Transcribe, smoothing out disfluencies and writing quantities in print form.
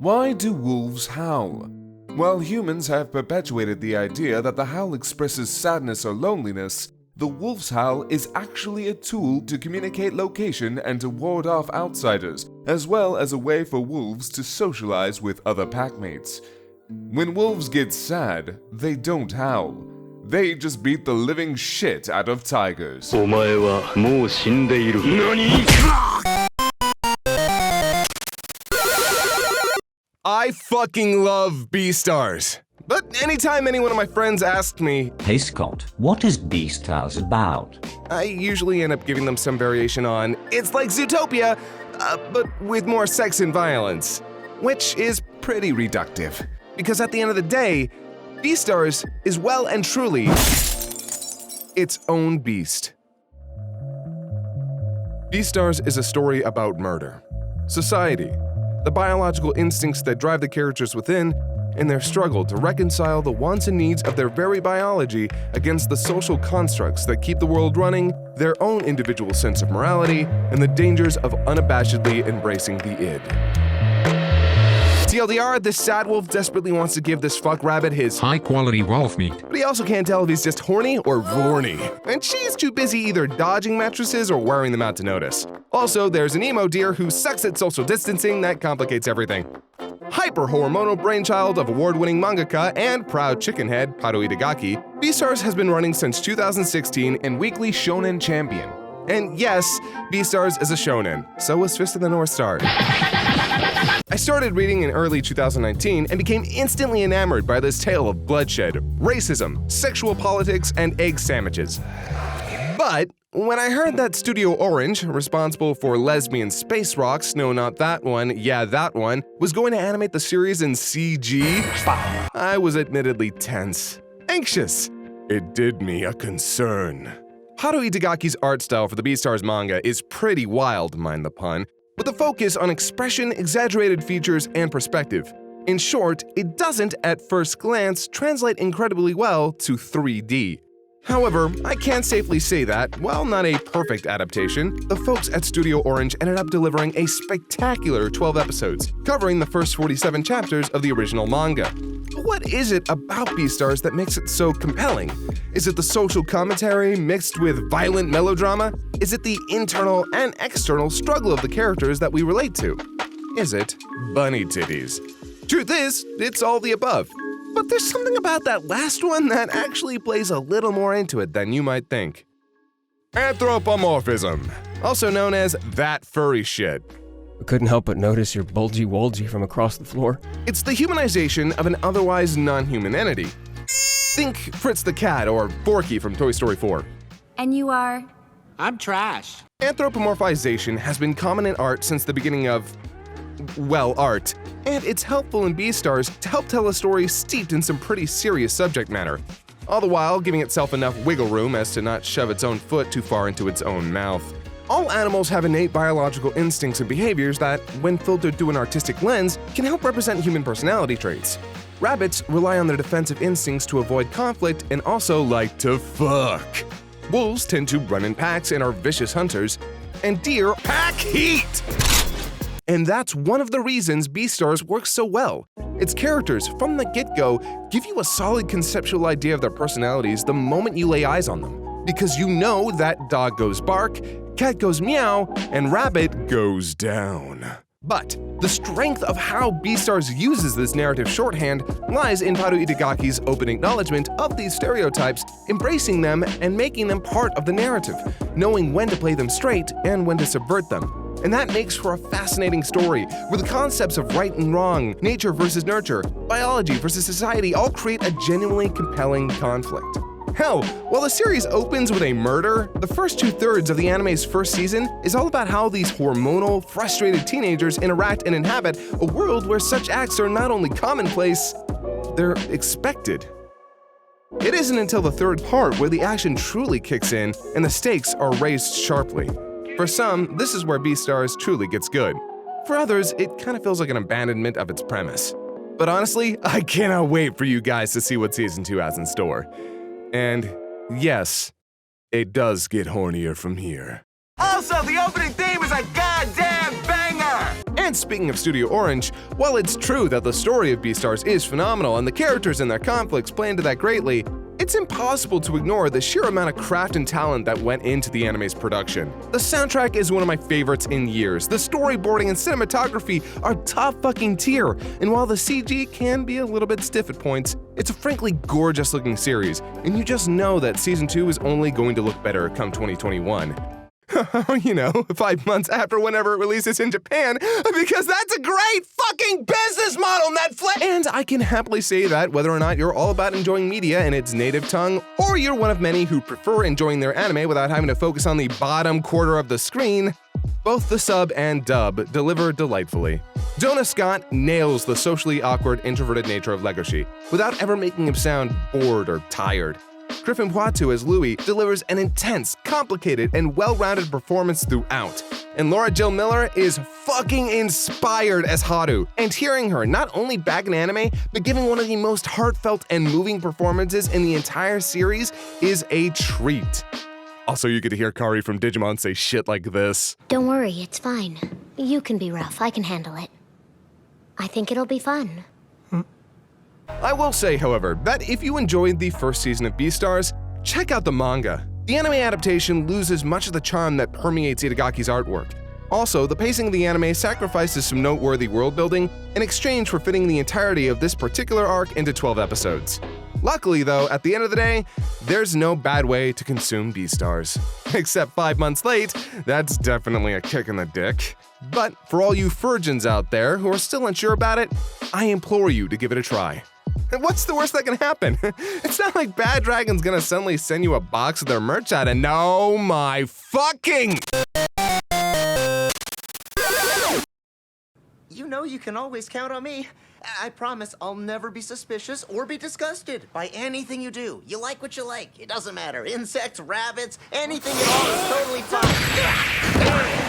Why do wolves howl? While humans have perpetuated the idea that the howl expresses sadness or loneliness, the wolf's howl is actually a tool to communicate location and to ward off outsiders, as well as a way for wolves to socialize with other packmates. When wolves get sad, they don't howl. They just beat the living shit out of tigers. お前はもう死んでいる。何? I fucking love Beastars. But anytime any one of my friends asked me, Hey Scott, what is Beastars about? I usually end up giving them some variation on, it's like Zootopia, but with more sex and violence. Which is pretty reductive. Because at the end of the day, Beastars is well and truly its own beast. Beastars is a story about murder, society, the biological instincts that drive the characters within, and their struggle to reconcile the wants and needs of their very biology against the social constructs that keep the world running, their own individual sense of morality, and the dangers of unabashedly embracing the id. TLDR, this sad wolf desperately wants to give this fuck rabbit his high-quality wolf meat. But he also can't tell if he's just horny or vorny. And she's too busy either dodging mattresses or wearing them out to notice. Also, there's an emo deer who sucks at social distancing that complicates everything. Hyper-hormonal brainchild of award-winning mangaka and proud chickenhead Haruhi Itagaki, Beastars has been running since 2016 and weekly shonen champion. And yes, Beastars is a shonen, so was Fist of the North Star. I started reading in early 2019 and became instantly enamored by this tale of bloodshed, racism, sexual politics, and egg sandwiches. But when I heard that Studio Orange, responsible for lesbian space rocks, no not that one, yeah that one, was going to animate the series in CG, I was admittedly tense, anxious. It did me a concern. Haruhi Itagaki's art style for the Beastars manga is pretty wild, mind the pun, with a focus on expression, exaggerated features, and perspective. In short, it doesn't, at first glance, translate incredibly well to 3D. However, I can safely say that, while not a perfect adaptation, the folks at Studio Orange ended up delivering a spectacular 12 episodes, covering the first 47 chapters of the original manga. But what is it about Beastars that makes it so compelling? Is it the social commentary mixed with violent melodrama? Is it the internal and external struggle of the characters that we relate to? Is it bunny titties? Truth is, it's all the above. But there's something about that last one that actually plays a little more into it than you might think. Anthropomorphism, also known as that furry shit. I couldn't help but notice your bulgy-wolgy from across the floor. It's the humanization of an otherwise non-human entity. Think Fritz the Cat or Forky from Toy Story 4. And you are? I'm trash. Anthropomorphization has been common in art since the beginning of, well, art. And it's helpful in Beastars to help tell a story steeped in some pretty serious subject matter, all the while giving itself enough wiggle room as to not shove its own foot too far into its own mouth. All animals have innate biological instincts and behaviors that, when filtered through an artistic lens, can help represent human personality traits. Rabbits rely on their defensive instincts to avoid conflict and also like to fuck. Wolves tend to run in packs and are vicious hunters, and deer pack heat! And that's one of the reasons Beastars works so well. Its characters, from the get-go, give you a solid conceptual idea of their personalities the moment you lay eyes on them. Because you know that dog goes bark, cat goes meow, and rabbit goes down. But the strength of how Beastars uses this narrative shorthand lies in Haruhi Itagaki's open acknowledgement of these stereotypes, embracing them and making them part of the narrative, knowing when to play them straight and when to subvert them. And that makes for a fascinating story, where the concepts of right and wrong, nature versus nurture, biology versus society all create a genuinely compelling conflict. Hell, while the series opens with a murder, the first 2/3 of the anime's first season is all about how these hormonal, frustrated teenagers interact and inhabit a world where such acts are not only commonplace, they're expected. It isn't until the third part where the action truly kicks in and the stakes are raised sharply. For some, this is where Beastars truly gets good. For others, it kind of feels like an abandonment of its premise. But honestly, I cannot wait for you guys to see what Season 2 has in store. And yes, it does get hornier from here. Also, the opening theme is a goddamn banger! And And speaking of Studio Orange, while it's true that the story of Beastars is phenomenal and the characters and their conflicts play into that greatly, it's impossible to ignore the sheer amount of craft and talent that went into the anime's production. The soundtrack is one of my favorites in years. The storyboarding and cinematography are top fucking tier, and while the CG can be a little bit stiff at points, it's a frankly gorgeous looking series, and you just know that Season 2 is only going to look better come 2021. 5 months after whenever it releases in Japan, because that's a great fucking business model, Netflix! And I can happily say that whether or not you're all about enjoying media in its native tongue, or you're one of many who prefer enjoying their anime without having to focus on the bottom quarter of the screen, both the sub and dub deliver delightfully. Jonah Scott nails the socially awkward, introverted nature of Legoshi, without ever making him sound bored or tired. Griffin Poitou as Louis delivers an intense, complicated, and well-rounded performance throughout. And Laura Jill Miller is fucking inspired as Haru. And hearing her not only back in anime, but giving one of the most heartfelt and moving performances in the entire series is a treat. Also, you get to hear Kari from Digimon say shit like this. Don't worry, it's fine. You can be rough, I can handle it. I think it'll be fun. I will say, however, that if you enjoyed the first season of Beastars, check out the manga. The anime adaptation loses much of the charm that permeates Itagaki's artwork. Also, the pacing of the anime sacrifices some noteworthy world building in exchange for fitting the entirety of this particular arc into 12 episodes. Luckily, though, at the end of the day, there's no bad way to consume Beastars. Except 5 months late, that's definitely a kick in the dick. But for all you virgins out there who are still unsure about it, I implore you to give it a try. What's the worst that can happen? It's not like Bad Dragon's gonna suddenly send you a box of their merch out and no my fucking... You know you can always count on me. I promise I'll never be suspicious or be disgusted by anything you do. You like what you like. It doesn't matter. Insects, rabbits, anything at all is totally fine.